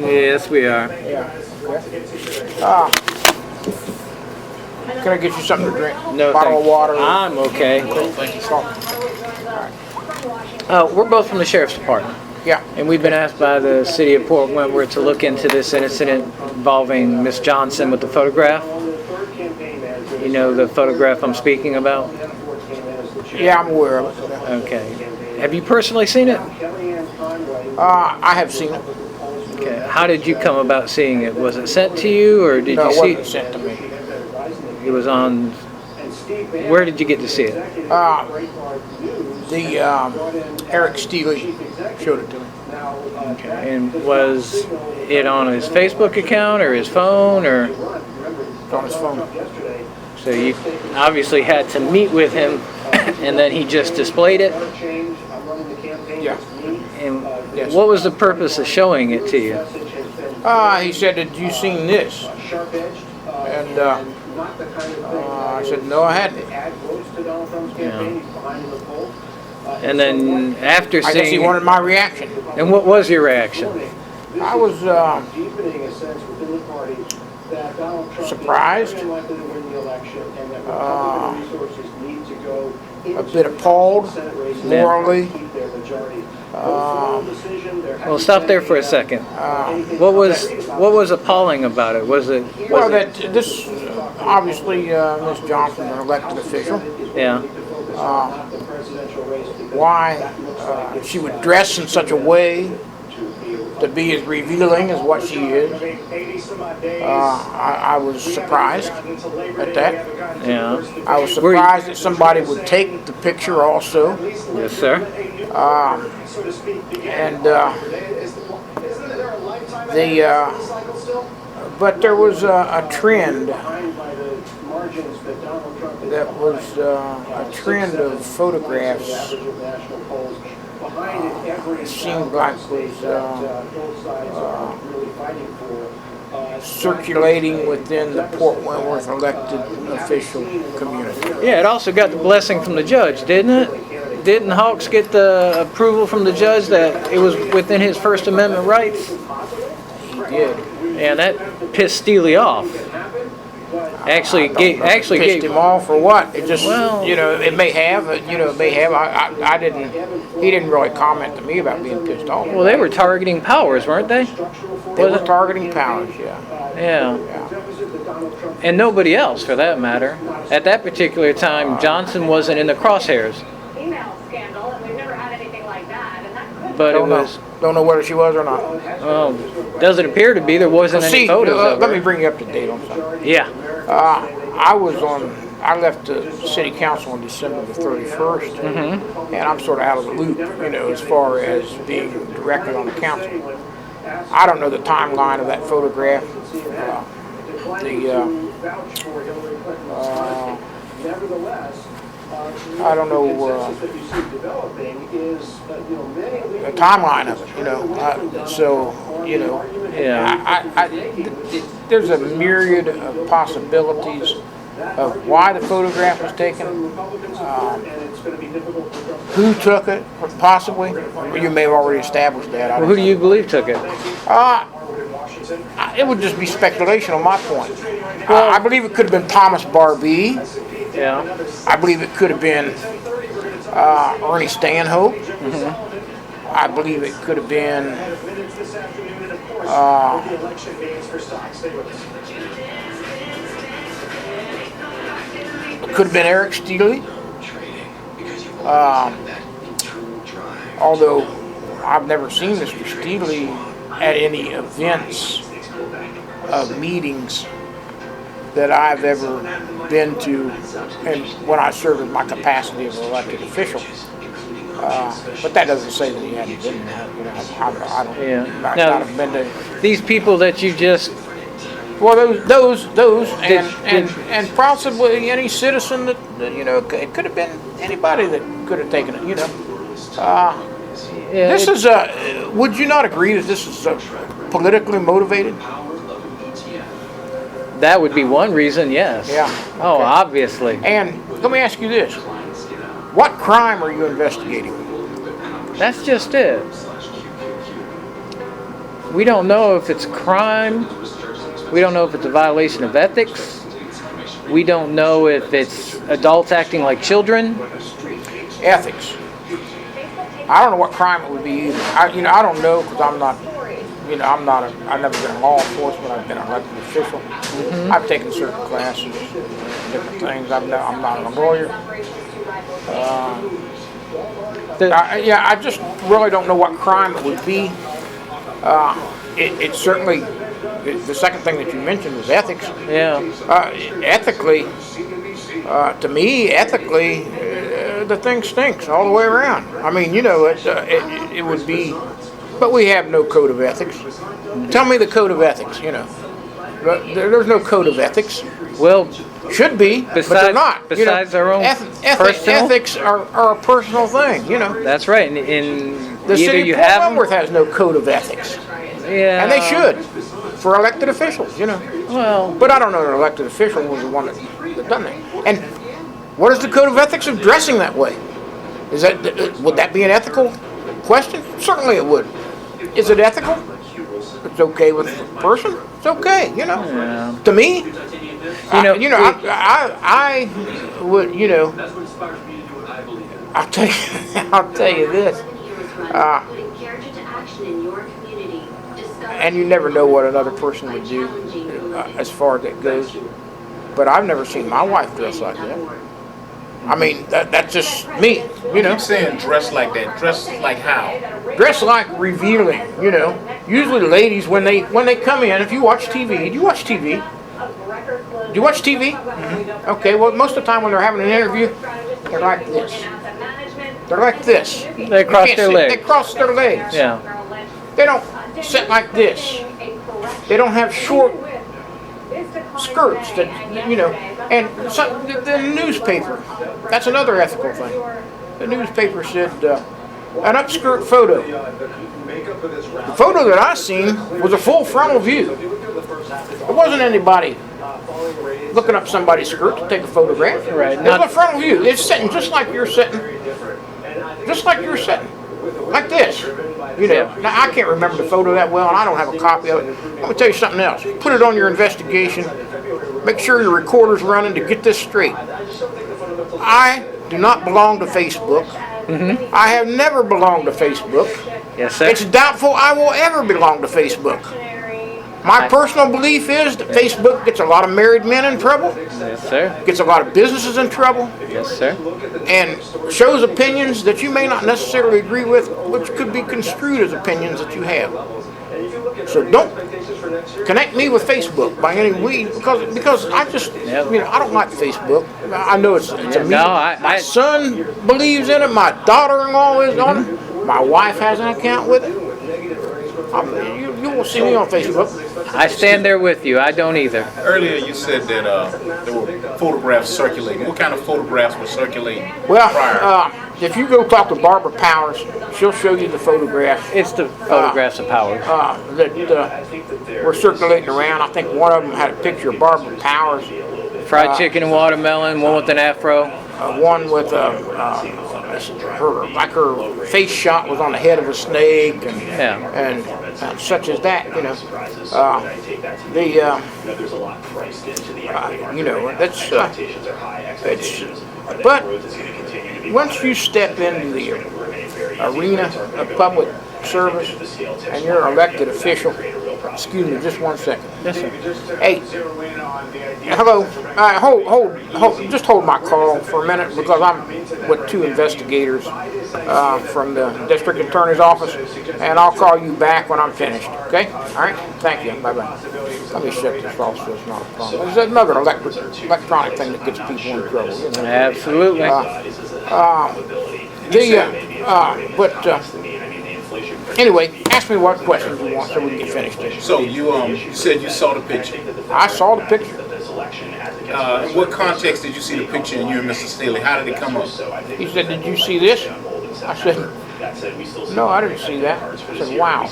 Yes, we are. Yeah. Okay. Can I get you something to drink? No, Bottle of water? I'm okay. Thank you. We're both from the Sheriff's Department. Yeah. And we've been asked by the city of Port Wentworth to look into this incident involving Miss Johnson with the photograph. You know the photograph I'm speaking about? Yeah, I'm aware of it. Okay. Have you personally seen it? I have seen it. Okay. How did you come about seeing it? Was it sent to you, or did No, you it see wasn't sent to me. it? Was on. Where did you get to see it? Eric Steely showed it to me. Okay. And was it on his Facebook account or his phone, or? It's on his phone. So you obviously had to meet with him, and then he just displayed it. Yeah. And Yes. what was the purpose of showing it to you? He said, "Had you seen this?" And I said, "No, I hadn't." Yeah. And then after I guess he seeing, wanted my reaction. and what was your reaction? I was surprised, a bit appalled, morally. Well, stop there for a second. What was appalling about it? Was it? Well, that this obviously Miss Johnson, an elected official. Yeah. Why she would dress in such a way to be as revealing as what she is. I was surprised at that. Yeah. I was surprised that somebody would take the picture also. Yes, sir. But there was a trend that was a trend of photographs. It seemed like was circulating within the Port Wentworth elected official community. Yeah, it also got the blessing from the judge, didn't it? Didn't Hawks get the approval from the judge that it was within his First Amendment rights? He did. And that pissed Steely off. Actually Pissed gave him off for what? It just, Well- it may have. I didn't. He didn't really comment to me about being pissed off. Well, they were targeting Powers, weren't they? They were targeting Powers, yeah. Yeah. And nobody else, for that matter. At that particular time, Johnson wasn't in the crosshairs. Email scandal, and we've never had anything like that. And that could But Don't know. Don't know whether she was or not. well, doesn't appear to be. There wasn't any photos of let her. me bring you up to date on something. Yeah. I left the city council on December the 31st, and I'm sort of out of the loop, as far as being directly on the council. I don't know the timeline of that photograph. I don't know the timeline of it, Yeah. there's a myriad of possibilities of why the photograph was taken, who took it, possibly. You may have already established that. Well, who do you believe took it? It would just be speculation on my point. I believe it could have been Thomas Barbee. Yeah. I believe it could have been Ernie Stanhope. I believe it could have been Eric Steely. Although I've never seen Mr. Steely at any events of meetings that I've ever been to, and when I served in my capacity of an elected official. But that doesn't say that he hadn't been there. I don't. Yeah. Might Now, not have been there. These people that you just Well, those, and possibly any citizen that it could have been anybody that could have taken it. This is would you not agree that this is politically motivated? That would be one reason, yes. Yeah. Oh, Okay. obviously. And let me ask you this: what crime are you investigating? That's just it. we don't know if it's a crime. We don't know if it's a violation of ethics. We don't know if it's adults acting like children. Ethics. I don't know what crime it would be either. I don't know because I'm not, I've never been in law enforcement. I've been an elected official. I've taken certain classes, different things. I'm not a lawyer. I just really don't know what crime it would be. It certainly, the second thing that you mentioned was ethics. Yeah. Ethically, to me, ethically, the thing stinks all the way around. I mean, it would be, but we have no code of ethics. Tell me the code of ethics, There's no code of ethics. Well, should be, but they're not. Besides our own personal? Ethics are a personal thing, That's right. In The either city you of Port have Wentworth has no code of ethics, yeah, and they should, for elected officials, Well, But I don't know an elected official was the one that done that. And what is the code of ethics of dressing that way? Would that be an ethical question? Certainly it would. Is it ethical? It's okay with the person. It's okay, Yeah. To me, I would, I'll tell you this. And you never know what another person would do as far as that goes. But I've never seen my wife dress like that. I mean, that's just me, You keep saying dress like that. Dress like how? Dress like revealing, Usually the ladies, when they come in, if you watch TV, do you watch TV? Do you watch TV? Mm-hmm. Okay, well, most of the time when they're having an interview, they're like this. They're like this. They cross their legs. They cross their legs. Yeah. They don't sit like this. They don't have short skirts that, and the newspaper, that's another ethical thing. The newspaper said an upskirt photo. The photo that I seen was a full frontal view. It wasn't anybody looking up somebody's skirt to take a photograph. Right. It was a frontal view. It's sitting just like you're sitting. Just like you're sitting. Like this. Now I can't remember the photo that well, and I don't have a copy of it. Let me tell you something else. Put it on your investigation. Make sure your recorder's running to get this straight. I do not belong to Facebook. Mm-hmm. I have never belonged to Facebook. Yes, sir. It's doubtful I will ever belong to Facebook. My personal belief is that Facebook gets a lot of married men in trouble. Yes, sir. Gets a lot of businesses in trouble. Yes, sir. And shows opinions that you may not necessarily agree with, which could be construed as opinions that you have. So don't connect me with Facebook by any means, because I just, I don't like Facebook. I know it's a medium. My son believes in it. My daughter-in-law is on it. My wife has an account with it. You will see me on Facebook. I stand there with you. I don't either. Earlier you said that there were photographs circulating. What kind of photographs were circulating Well, prior? if you go talk to Barbara Powers, she'll show you the photographs. It's the photographs of Powers. That were circulating around. I think one of them had a picture of Barbara Powers. Fried chicken and watermelon, one with an afro. One with her face shot was on the head of a snake, and such as that, but once you step into the arena of public service and you're an elected official, excuse me, just 1 second. Yes, sir. Hey, hello. Just hold my call for a minute because I'm with 2 investigators from the district attorney's office, and I'll call you back when I'm finished. Okay? All right. Thank you. Bye bye. Let me shut this off so it's not a problem. There's another electronic thing that gets people in trouble. Absolutely. Anyway, ask me what questions you want so we can get finished. So you said you saw the picture. I saw the picture. In what context did you see the picture of you and Mr. Staley? How did it come up? He said, "Did you see this?" I said, "No, I didn't see that." I said, "Wow,"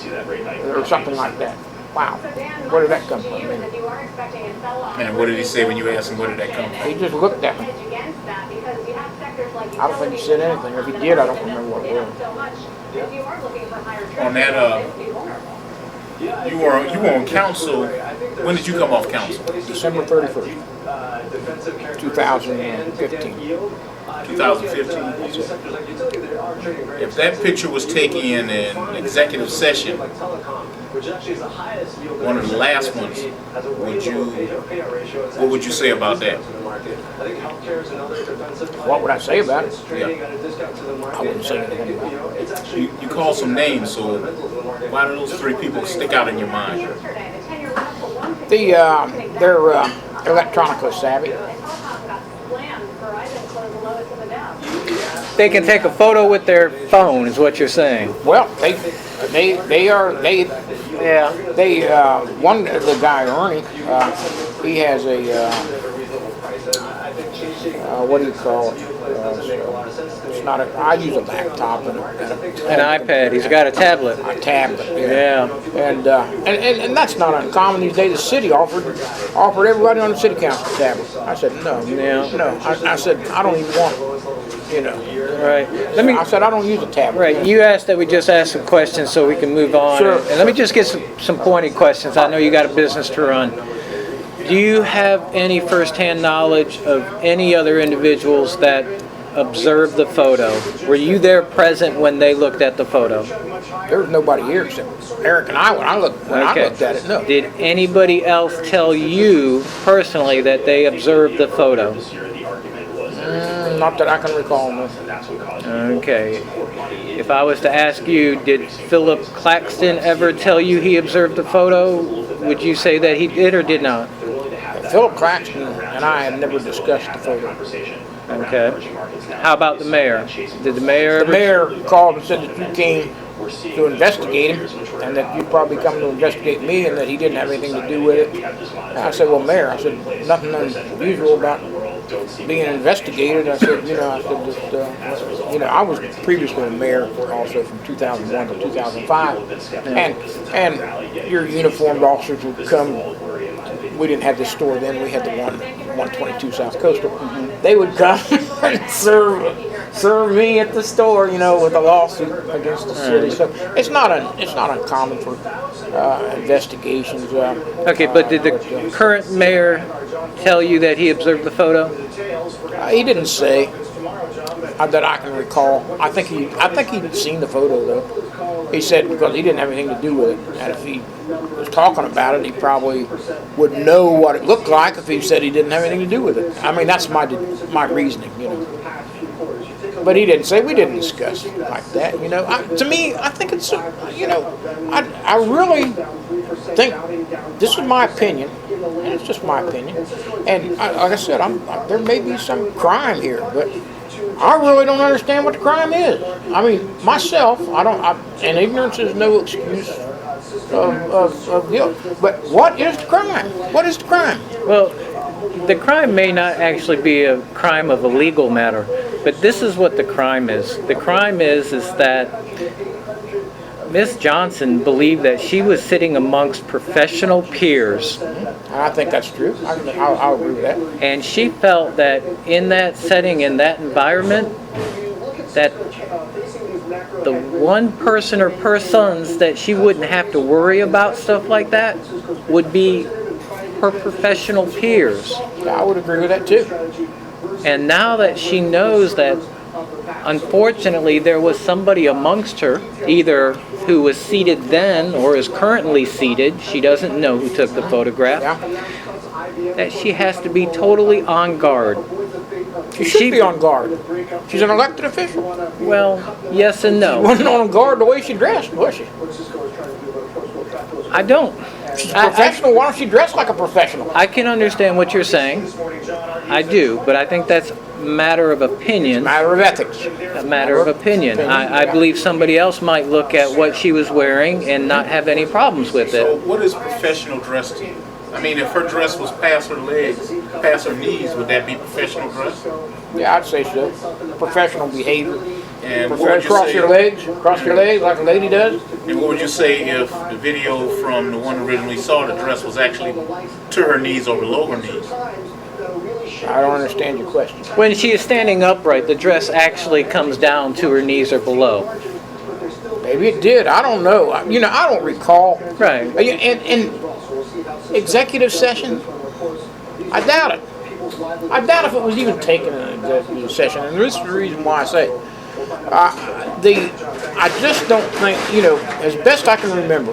or something like that. Wow. Where did that come from? And what did he say when you asked him where did that come from? He just looked at me. I don't think he said anything. If he did, I don't remember what it was. On that You were on council. When did you come off council? December 31st, 2015. 2015. If that picture was taken in an executive session, one of the last ones, what would you say about that? What would I say about it? Yeah. I wouldn't say anything about it. You called some names, so why do those three people stick out in your mind? They're electronically savvy. They can take a photo with their phone, is what you're saying. Well, they Yeah. one, the guy Ernie, he has a what do you call it? It's not a. I use a laptop and An iPad. He's got a tablet. a tablet. Yeah. And that's not uncommon these days. The city offered everybody on the city council a tablet. I said no. Yeah. No. I said I don't even want it. You know. Right. Let me. I said I don't use a tablet. Right. You asked that we just ask some questions so we can move on. Sure. And let me just get some pointed questions. I know you got a business to run. Do you have any firsthand knowledge of any other individuals that observed the photo? Were you there present when they looked at the photo? There was nobody here except Eric and I when I looked at it. No. Did anybody else tell you personally that they observed the photo? Not that I can recall. No. Okay. If I was to ask you, did Philip Claxton ever tell you he observed the photo? Would you say that he did or did not? Philip Claxton and I had never discussed the photo. Okay. How about the mayor? Did the mayor The mayor called and said that you came to investigate him and that you'd probably come to investigate me and that he didn't have anything to do with it. And I said, well, Mayor, I said, nothing unusual about being investigated. I said, I was previously a mayor also from 2001 to 2005. And your uniformed officers would come. We didn't have this store then. We had the 122 South Coastal. They would come and serve me at the store, with a lawsuit against the city. So it's not uncommon for investigations. Okay, but did the current mayor tell you that he observed the photo? He didn't say that I can recall. I think he'd seen the photo though. He said because he didn't have anything to do with it, and if he was talking about it, he probably would know what it looked like if he said he didn't have anything to do with it. I mean, that's my reasoning, But he didn't say. We didn't discuss it like that, to me, I think it's, I really think this is my opinion, and it's just my opinion. And like I said, there may be some crime here, but I really don't understand what the crime is. I mean, myself, and ignorance is no excuse of guilt. But what is the crime? What is the crime? Well, the crime may not actually be a crime of a legal matter, but this is what the crime is. The crime is that Miss Johnson believed that she was sitting amongst professional peers. I think that's true. I'll agree with that. And she felt that in that setting, in that environment, that the one person or persons that she wouldn't have to worry about stuff like that would be her professional peers. I would agree with that too. And now that she knows that unfortunately there was somebody amongst her, either who was seated then or is currently seated, she doesn't know who took the photograph, that she has to be totally on guard. She should be on guard. She's an elected official. Well, yes and no. She wasn't on guard the way she dressed, was she? I don't. She's a professional. Why don't she dress like a professional? I can understand what you're saying. I do, but I think that's a matter of opinion. Matter of ethics. A matter of opinion. I believe somebody else might look at what she was wearing and not have any problems with So it. what is professional dress to you? I mean, if her dress was past her legs, past her knees, would that be professional dress? Yeah, I'd say so. Professional behavior. And what would you Cross say- your legs like a lady does. And what would you say if the video from the one originally saw the dress was actually to her knees or below her knees? I don't understand your question. When she is standing upright, the dress actually comes down to her knees or below. Maybe it did. I don't know. I don't recall. Right. And executive session, I doubt it. I doubt if it was even taken in an executive session, and this is the reason why I say I just don't think, as best I can remember,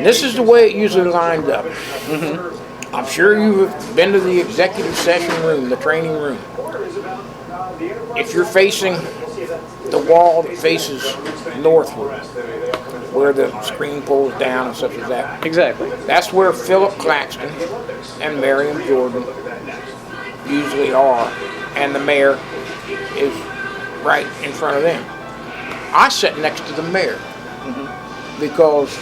this is the way it usually lined up. Mm-hmm. I'm sure you've been to the executive session room, the training room. If you're facing the wall that faces northward, where the screen pulls down and such as that. Exactly. That's where Philip Claxton and Miriam Jordan usually are, and the mayor is right in front of them. I sit next to the mayor because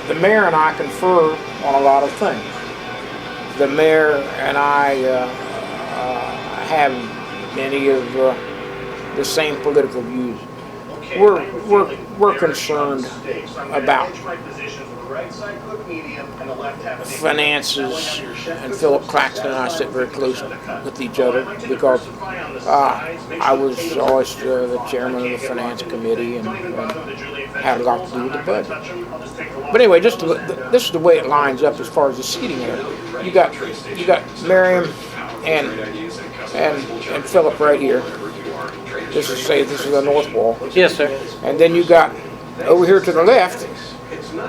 the mayor and I confer on a lot of things. The mayor and I have many of the same political views. We're concerned about finances, and Philip Claxton and I sit very close with each other because I was always the chairman of the finance committee and had a lot to do with the budget. But anyway, this is the way it lines up as far as the seating area. You got Miriam and Philip right here. This is the north wall. Yes, sir. And then you got over here to the left,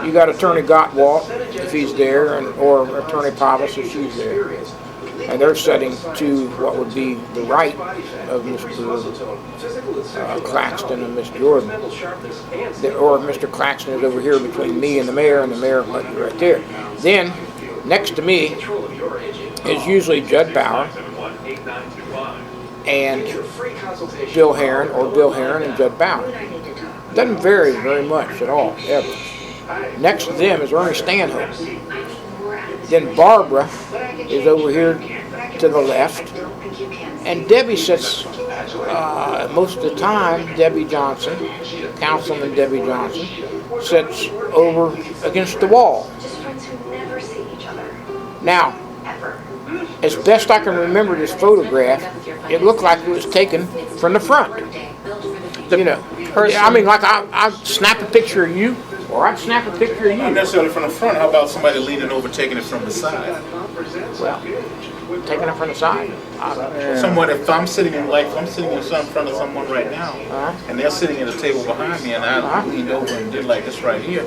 you got Attorney Gottwalt, if he's there, or Attorney Pavas, if she's there. And they're sitting to what would be the right of Mr. Claxton and Ms. Jordan. Or Mr. Claxton is over here between me and the mayor right there. Then, next to me is usually Judd Bauer and Bill Herron and Judd Bauer. Doesn't vary very much at all, ever. Next to them is Ernie Stanhope. Then Barbara is over here to the left. And Debbie sits, most of the time, Debbie Johnson, Councilman Debbie Johnson, sits over against the wall. Now, as best I can remember this photograph, it looked like it was taken from the front. I mean, like I snap a picture of you, or I'd snap a picture of you. Not necessarily from the front. How about somebody leaning over, taking it from the side? Well, taking it from the side. Somewhat, if I'm sitting in front of someone right now, and they're sitting at a table behind me, and I leaned over and did like this right here,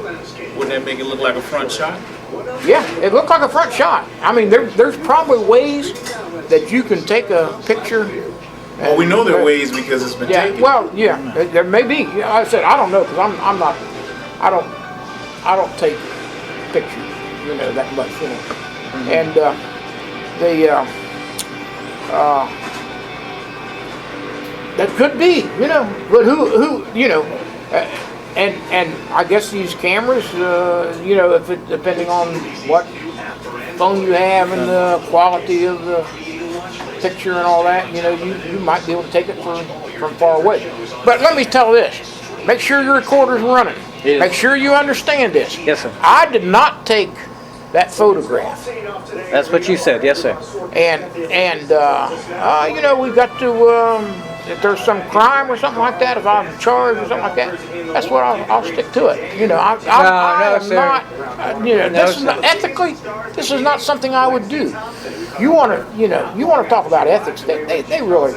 wouldn't that make it look like a front shot? Yeah, it looked like a front shot. I mean, there's probably ways that you can take a picture. Well, we know there are ways because it's been taken. Well, yeah, there may be. I said I don't know because I'm not. I don't take pictures, that much, Mm-hmm. And that could be, but who, and I guess these cameras, depending on what phone you have and the quality of the picture and all that, you might be able to take it from far away. But let me tell this: make sure your recorder's running. Yes. Make sure you understand this. Yes, sir. I did not take that photograph. That's what you said. Yes, sir. And we've got to. If there's some crime or something like that, if I'm charged or something like that, that's what I'll stick to it. I am sir. not. This is not ethically. This is not something I would do. You want to talk about ethics? They really,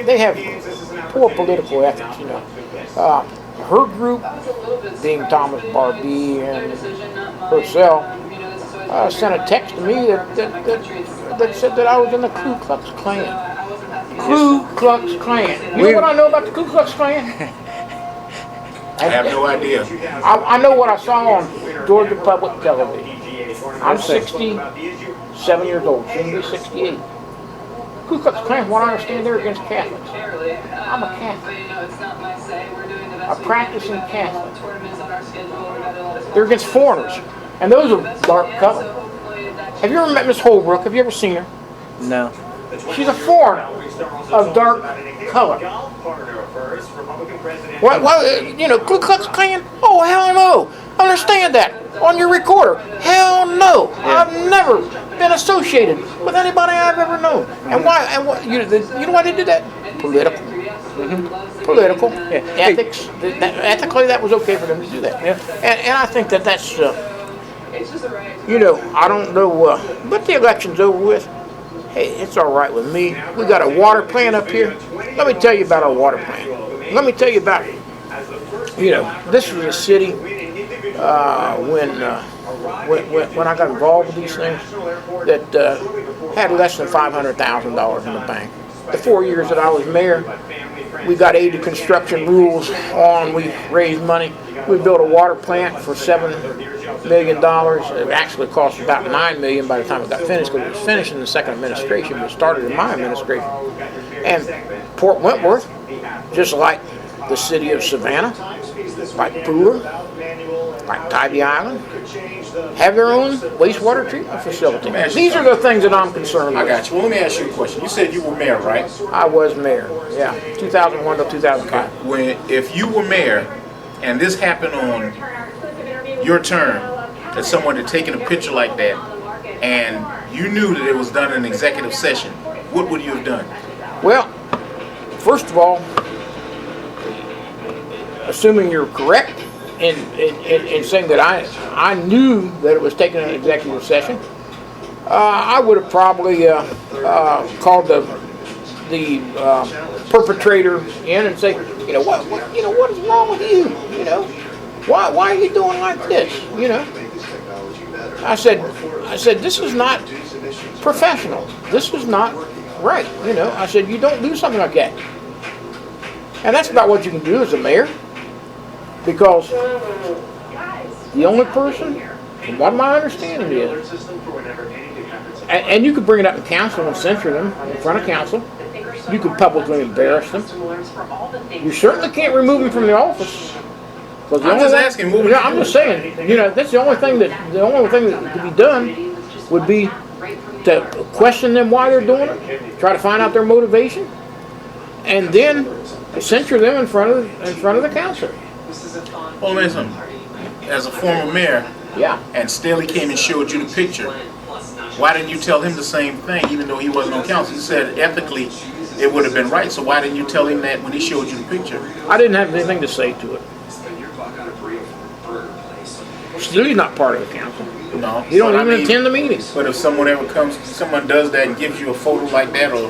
they have poor political ethics. Her group, being Thomas Barbee and herself, sent a text to me that said that I was in the Ku Klux Klan. Ku Klux Klan. You know what I know about the Ku Klux Klan? I have no idea. I know what I saw on Georgia Public Television. I'm 67 years old, soon to be 68. Ku Klux Klan, what I understand, they're against Catholics. I'm a Catholic. A practicing Catholic. They're against foreigners. And those are dark color. Have you ever met Miss Holbrook? Have you ever seen her? No. She's a foreigner of dark color. Ku Klux Klan? Oh, hell no. Understand that. On your recorder. Hell no. Yeah. I've never been associated with anybody I've ever known. And why? And what? You know why they did that? Political. political, Yeah. ethics. Ethically, that was okay for them to do that. Yeah. And I think that that's, you know, I don't know, but the election's over with. Hey, it's all right with me. We got a water plant up here. Let me tell you about our water plant. Let me tell you about, you know, this was a city when I got involved with these things that had less than $500,000 in the bank. The 4 years that I was mayor, we got aid to construction rules on. We raised money. We built a water plant for $7 million. It actually cost about $9 million by the time it got finished, because it was finished in the second administration, but it started in my administration. And Port Wentworth, just like the city of Savannah, like Pooler, like Tybee Island, have their own wastewater treatment facility. These are the things that I'm concerned I with. got you. Well, let me ask you a question. You said you were mayor, right? I was mayor, yeah, 2001 to 2005. If you were mayor and this happened on your term, that someone had taken a picture like that, and you knew that it was done in an executive session, what would you have done? Well, first of all, assuming you're correct in saying that I knew that it was taken in an executive session, I would have probably called the perpetrator in and say, you know, what is wrong with you? You know, why are you doing like this? You know, I said this is not professional. This is not right. You know, I said you don't do something like that. And that's about what you can do as a mayor, because the only person, from what my understanding is, and you could bring it up in council and censure them in front of council. You could publicly embarrass them. You certainly can't remove them from the office. I'm just asking. What would I'm just saying. You know, that's the only thing that could be done would be to question them why they're doing it, try to find out their motivation, and then censure them in front of the council. Well, listen. As a former mayor, Yeah. and Staley came and showed you the picture, why didn't you tell him the same thing, even though he wasn't on council? You said ethically it would have been right, so why didn't you tell him that when he showed you the picture? I didn't have anything to say to it. Staley's not part of the council. No. He don't But I even mean, attend the meetings. But if someone does that and gives you a photo like that, or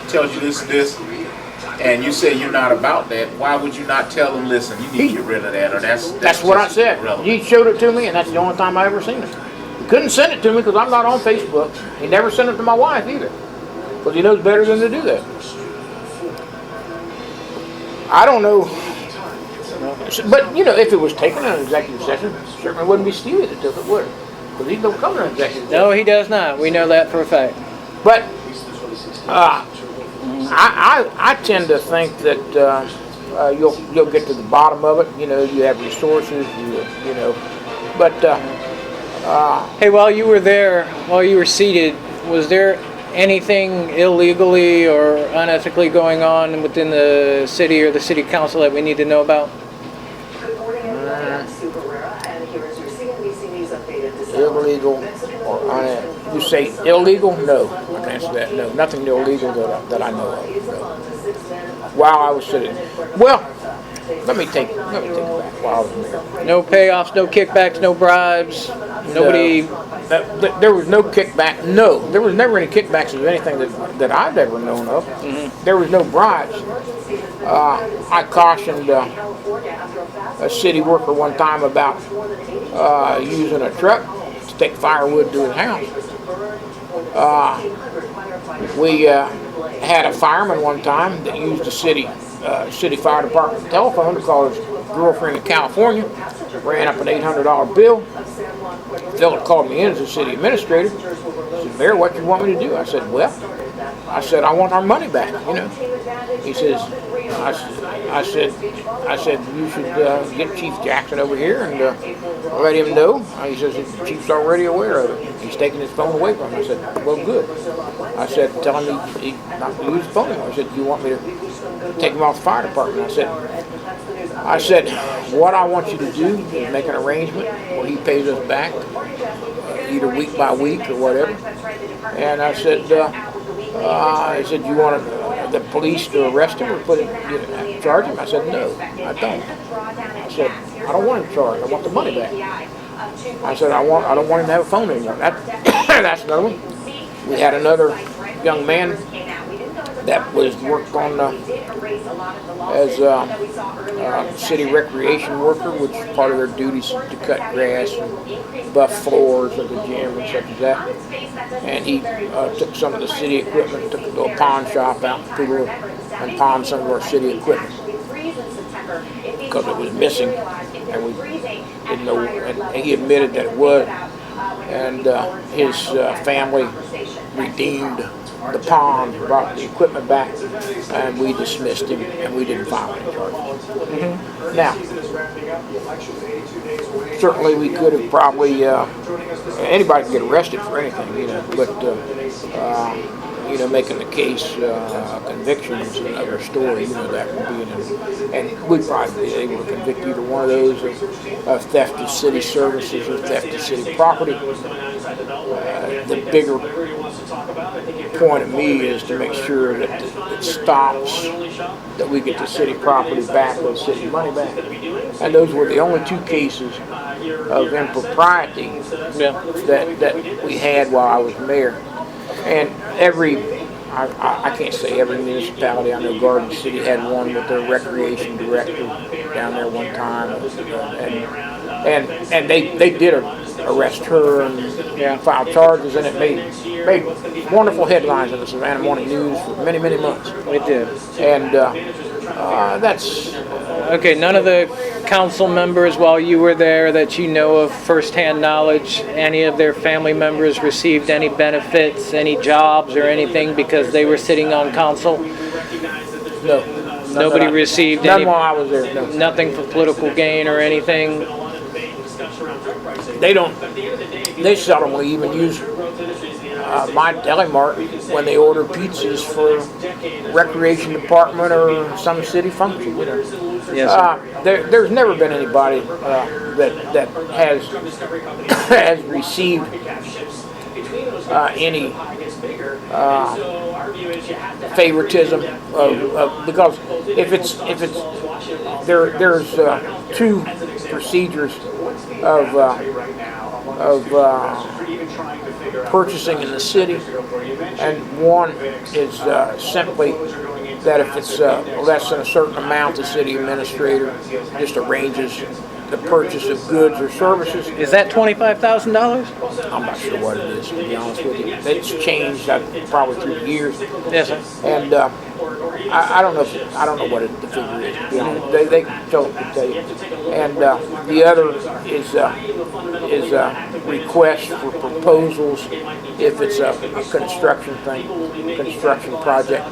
tells you this, and you say you're not about that, why would you not tell them, listen, you need to get rid of that, or that's what I just said. irrelevant. He showed it to me, and that's the only time I ever seen it. He couldn't send it to me because I'm not on Facebook. He never sent it to my wife either, because he knows better than to do that. I don't know. But, you know, if it was taken in an executive session, it certainly wouldn't be Stevie that took it, would it? Because he don't come in an executive session. No, he does not. We know that for a fact. But I tend to think that you'll get to the bottom of it. You know, you have resources, you know. But Hey, while you were seated, was there anything illegally or unethically going on within the city or the city council that we need to know about? illegal or unethical. You say illegal? No. I can answer that. No, nothing illegal that I know of. No. While I was sitting. Well, let me take it back. While I was there. No payoffs, no kickbacks, no bribes. Nobody. There was no kickback. No, there was never any kickbacks of anything that I've ever known of. Mm-hmm. There was no bribes. I cautioned a city worker one time about using a truck to take firewood to his house. We had a fireman one time that used the city fire department telephone to call his girlfriend in California. Ran up an $800 bill. Philip called me in as the city administrator. He said, "Mayor, what do you want me to do?" I said, "Well," I "I want our money back, you know." He says, I said, "You should get Chief Jackson over here and let him know." He says, "The chief's already aware of it. He's taking his phone away from him." I said, "Well, good." I said, "Tell him he not to use his phone anymore." I said, "Do you want me to take him off the fire department?" I said, "What I want you to do is make an arrangement where he pays us back, either week by week or whatever." And I said, "You want the police to arrest him or charge him? I said, no, I don't. I said, I don't want him charged. I want the money back. I said, I don't want him to have a phone anymore. That's another one. We had another young man that was worked on as a city recreation worker, which part of their duties to cut grass and buff floors at the gym and such as that. And he took some of the city equipment, took it to a pawn shop out in Pooler and pawned some of our city equipment because it was missing, and we didn't know. And he admitted that it was, and his family redeemed the pawn, brought the equipment back, and we dismissed him, and we didn't file any charges. Now, certainly we could have probably, anybody can get arrested for anything, but making the case conviction is another story. That would be and we'd probably be able to convict either one of those of theft of city services or theft of city property. The bigger point of me is to make sure that it stops, that we get the city property back or the city money back. And those were the only two cases of impropriety that we had while I was mayor. And I can't say every municipality. I know Garden City had one with their recreation director down there one time, and they did arrest her and file charges, and it made wonderful headlines in the Savannah Morning News for many, many months. It did. And that's okay. None of the council members, while you were there, that you know of firsthand knowledge, any of their family members received any benefits, any jobs or anything because they were sitting on council? no. Nobody received None any. while I was there. No. Nothing for political gain or anything. They seldomly even use my deli mart when they order pizzas for recreation department or some city function. Yes. There's never been anybody that has received any favoritism because if it's there's two procedures of purchasing in the city, and one is simply that if it's less than a certain amount, the city administrator just arranges the purchase of goods or services. Is that $25,000? I'm not sure what it is, to be honest with you. It's changed probably through the years. Yes, sir. And I don't know what the figure is, to be honest. They can tell you. And the other is request for proposals if it's a construction project.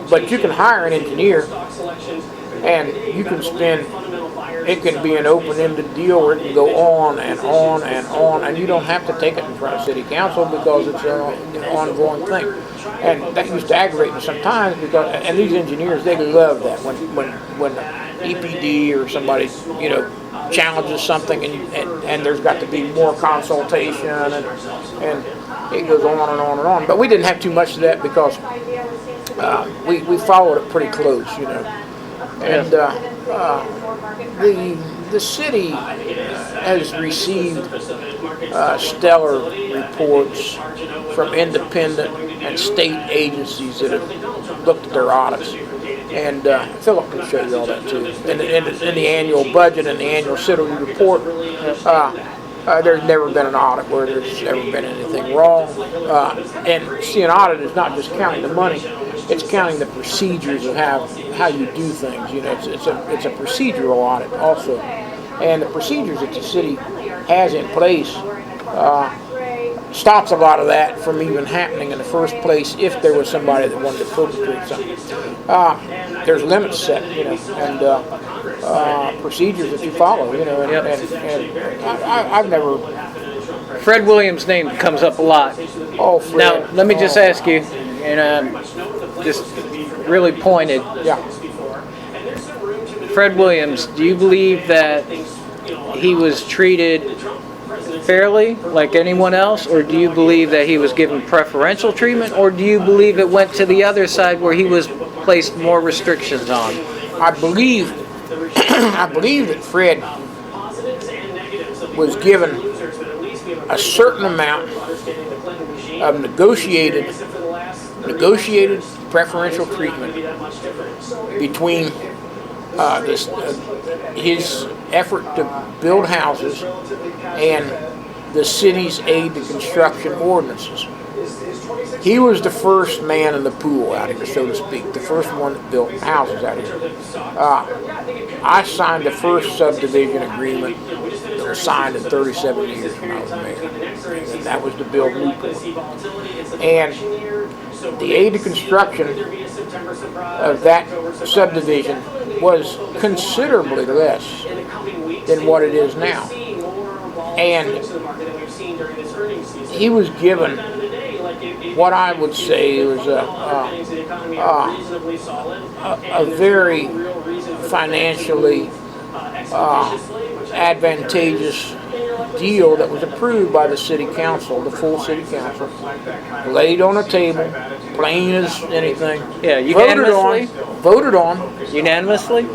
But you can hire an engineer, and you can spend. It can be an open-ended deal where it can go on and on and on, and you don't have to take it in front of city council because it's an ongoing thing. And that used to aggravate me sometimes and these engineers, they love that when EPD or somebody challenges something and there's got to be more consultation and it goes on and on and on. But we didn't have too much of that because we followed it pretty close, And the city has received stellar reports from independent and state agencies that have looked at their audits. And Philip can show you all that too. In the annual budget and the annual city report, there's never been an audit where there's ever been anything wrong. And see, an audit is not just counting the money; it's counting the procedures of how you do things. It's a procedural audit also, and the procedures that the city has in place stops a lot of that from even happening in the first place if there was somebody that wanted to perpetrate something. There's limits set, and procedures that you follow, and I've never. Fred Williams' name comes up a lot. Oh, Fred. Now, let me just ask you, and just really pointed. Yeah. Fred Williams, do you believe that he was treated fairly like anyone else, or do you believe that he was given preferential treatment, or do you believe it went to the other side where he was placed more restrictions on? I believe, I believe that Fred was given a certain amount of negotiated preferential treatment between his effort to build houses and the city's aid to construction ordinances. He was the first man in the pool out here, so to speak, the first one that built houses out here. I signed the first subdivision agreement that was signed in 37 years when I was mayor, and that was to build Newport. And the aid to construction of that subdivision was considerably less than what it is now. And he was given what I would say was a very financially advantageous deal that was approved by the city council, the full city council, laid on a table, plain as anything. Yeah, unanimously. Voted on. Unanimously.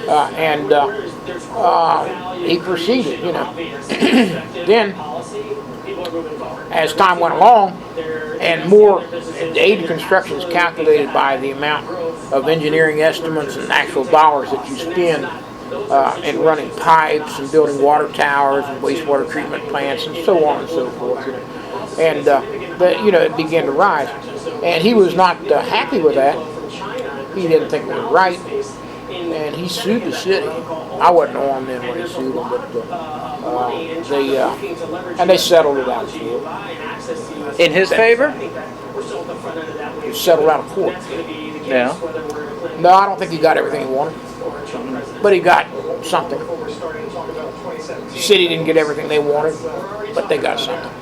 And he proceeded, Then, as time went along, and more, the aid to construction is calculated by the amount of engineering estimates and actual dollars that you spend in running pipes and building water towers and wastewater treatment plants and so on and so forth. And it began to rise. And he was not happy with that. He didn't think it was right. And he sued the city. I wasn't on then when he sued them, but they settled it out. In his favor? It settled out of court. Yeah. No, I don't think he got everything he wanted, but he got something. The city didn't get everything they wanted, but they got something.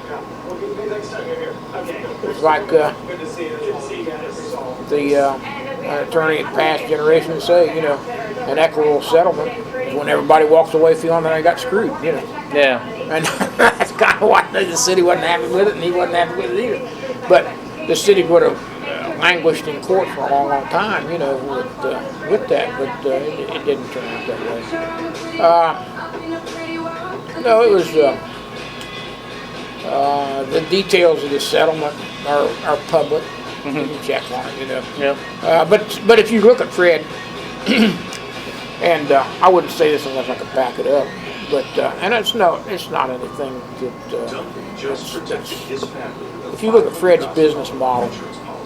It's like the attorney in past generations say, an equitable settlement is when everybody walks away feeling that they got screwed, Yeah. And that's kind of why the city wasn't happy with it, and he wasn't happy with it either. But the city would have languished in court for a long, long time, with that, but it didn't turn out that way. No, it was the details of the settlement are public. You can check on it, Yeah. But if you look at Fred, and I wouldn't say this unless I could back it up, but and it's not anything that. If you look at Fred's business model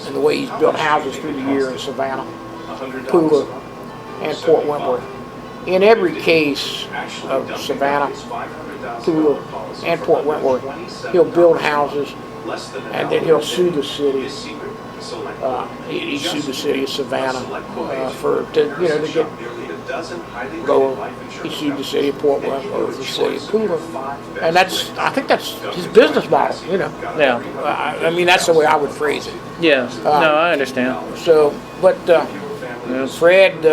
and the way he's built houses through the year in Savannah, Pooler, and Port Wentworth, in every case of Savannah, Pooler, and Port Wentworth, he'll build houses and then he'll sue the city. He sued the city of Savannah to get lower. He sued the city of Port Wentworth, the city of Pooler, and I think that's his business model. Yeah. I mean, that's the way I would phrase it. Yeah. No, I understand. So, but Fred,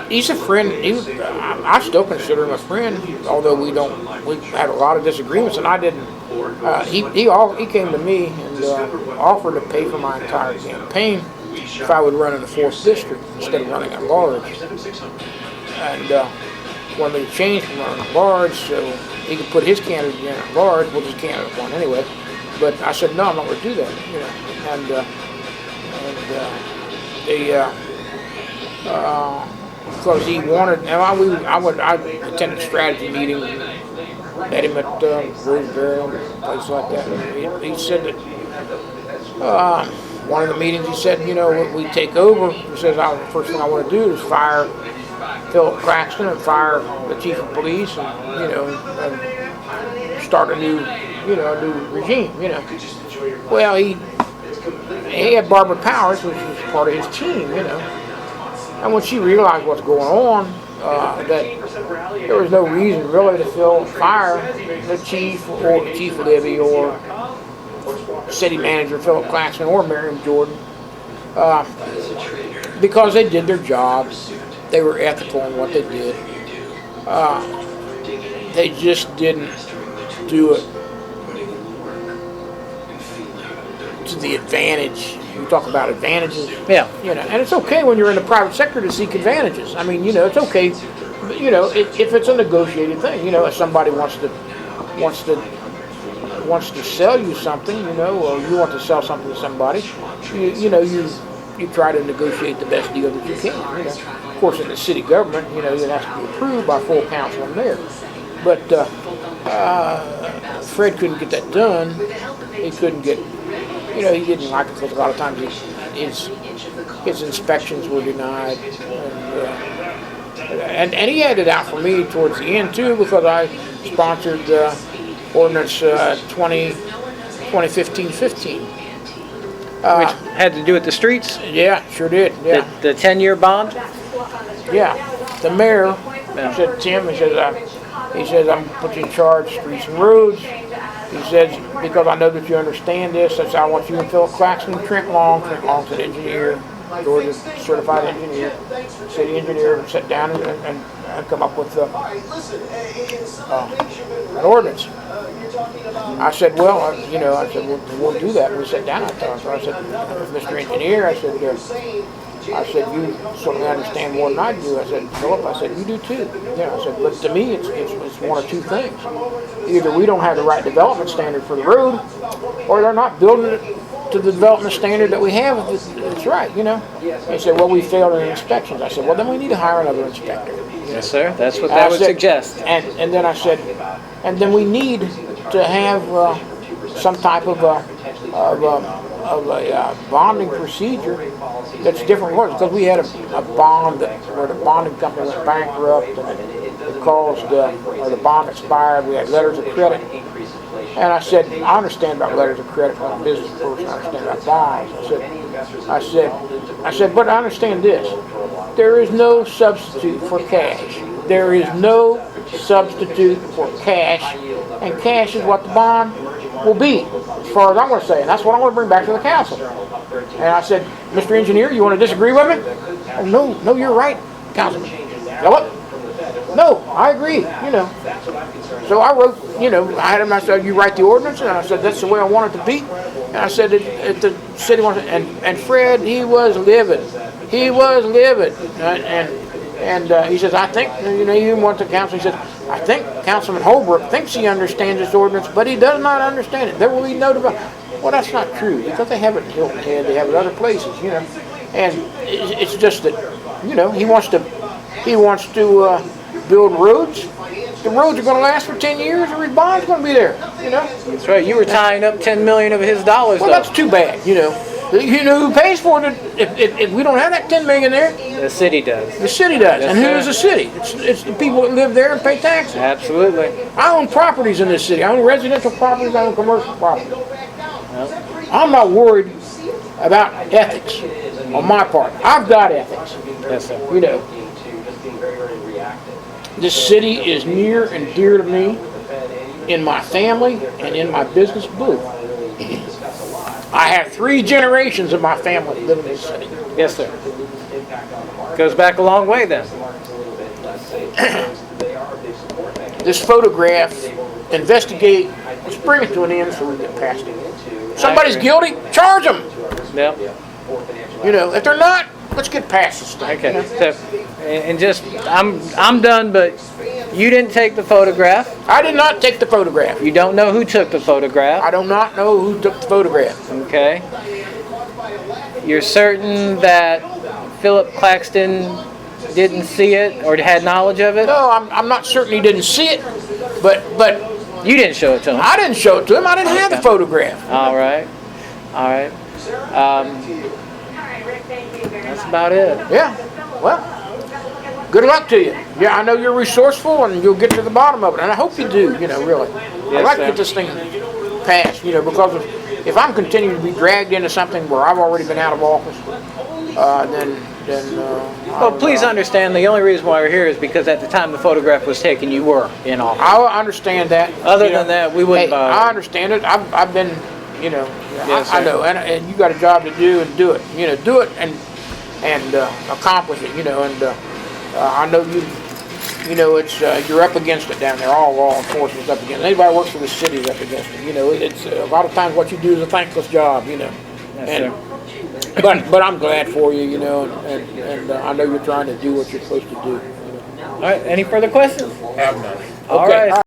he's a friend. I still consider him a friend, although we had a lot of disagreements, and I didn't. He came to me and offered to pay for my entire campaign if I would run in the 4th district instead of running at large. And wanted me to change from running at large so he could put his candidate in at large. Well, his candidate won anyway. But I said no, I'm not going to do that. Because he wanted, and I attended strategy meetings, met him at Roseberry, a place like that. He said that one of the meetings he said, when we take over, he says, the first thing I want to do is fire Philip Claxton and fire the chief of police, and and start a new regime. Well, he had Barbara Powers, which was part of his team, And when she realized what's going on, that there was no reason really to fire the chief or the chief Libby or city manager Philip Claxton or Miriam Jordan, because they did their jobs they were ethical in what they did. They just didn't do it to the advantage. You talk about advantages. Yeah. You know, and it's okay when you're in the private sector to seek advantages. I mean, you know, it's okay. You know, if it's a negotiated thing. You know, if somebody wants to sell you something, you know, or you want to sell something to somebody, you try to negotiate the best deal that you can. You know, of course, in the city government, you know, it has to be approved by full council and mayor. But Fred couldn't get that done. He couldn't get, you know, he didn't like it because a lot of times his inspections were denied. And he had it out for me towards the end too, because I sponsored ordinance 2015-15. Which had to do with the streets? Yeah, sure did. Yeah. The 10-year bond? Yeah. The mayor said, Tim, he says, I'm put you in charge of streets and roads. He says, because I know that you understand this, I want you and Philip Claxton, Trent Long's an engineer, Georgia certified engineer, city engineer, sit down and come up with an ordinance. I said, well, we'll do that. We sat down. I said, Mr. Engineer, I said, you certainly understand more than I do. I said, Philip, you do too. Yeah, I said, but to me, it's one of two things. Either we don't have the right development standard for the road, or they're not building it to the development standard that we have. It's right, you know. And he said, well, we failed in the inspections. I said, well, then we need to hire another inspector. Yes, sir. That's what that would suggest. And then I said, and then we need to have some type of a bonding procedure that's different from because we had a bond where the bonding company went bankrupt and it caused or the bond expired. We had letters of credit, and I said, I understand about letters of credit. I'm a business person. I understand about bonds. I said, but I understand this. There is no substitute for cash. There is no substitute for cash, and cash is what the bond will be, as far as I'm going to say, and that's what I'm going to bring back to the council. And I said, Mr. Engineer, you want to disagree with me? Oh, no, you're right, Councilman. Philip? No, I agree, you know. So I wrote, I had him, I said, you write the ordinance, and I said, that's the way I want it to be. And I said, if the city wants it, and Fred, he was livid. He was livid. And he says, I think, he went to council, he says, I think Councilman Holbrook thinks he understands this ordinance, but he does not understand it. There will be no development. Well, that's not true, because they have it in Hilton Head, they have it other places, And it's just that, he wants to build roads. The roads are going to last for 10 years, or his bond's going to be there, That's right. You were tying up $10 million of his dollars, well, though. that's too bad, You know who pays for it if we don't have that $10 million there? The city does. The city does. Yes, and who sir. is the city? It's the people that live there and pay taxes. Absolutely. I own properties in this city. I own residential properties. I own commercial properties. I'm not worried about ethics on my part. I've got ethics. Yes, sir. This city is near and dear to me, in my family and in my business booth. I have 3 generations of my family living in this city. Yes, sir. Goes back a long way, then. This photograph, investigate, let's bring it to an end so we get past it. Somebody's guilty, charge them. Yep. If they're not, let's get past this thing. Okay. So, and just, I'm done, but you didn't take the photograph. I did not take the photograph. You don't know who took the photograph. I do not know who took the photograph. Okay. You're certain that Philip Claxton didn't see it or had knowledge of it? No, I'm not certain he didn't see it, but you didn't show it to him. I didn't show it to him. I didn't have the photograph. All right. That's about it. Yeah. Well, good luck to you. Yeah, I know you're resourceful and you'll get to the bottom of it, and I hope you do. Really. I'd like to get this thing passed. Because if I'm continuing to be dragged into something where I've already been out of office, then. Well, please understand the only reason why we're here is because at the time the photograph was taken, you were in office. I understand that. Other than that, we wouldn't bother. I understand it. I've been, Yes, I know, and you got a job to do and do it. Do it and accomplish it. I know you know, it's, you're up against it down there. All law enforcement's up against it. Anybody who works for the city's up against it. You know, it's a lot of times what you do is a thankless job, you know. Yes, But I'm glad for you, you know, and I know you're trying to do what you're supposed to do. All right, any further questions? Have none. All Okay. right.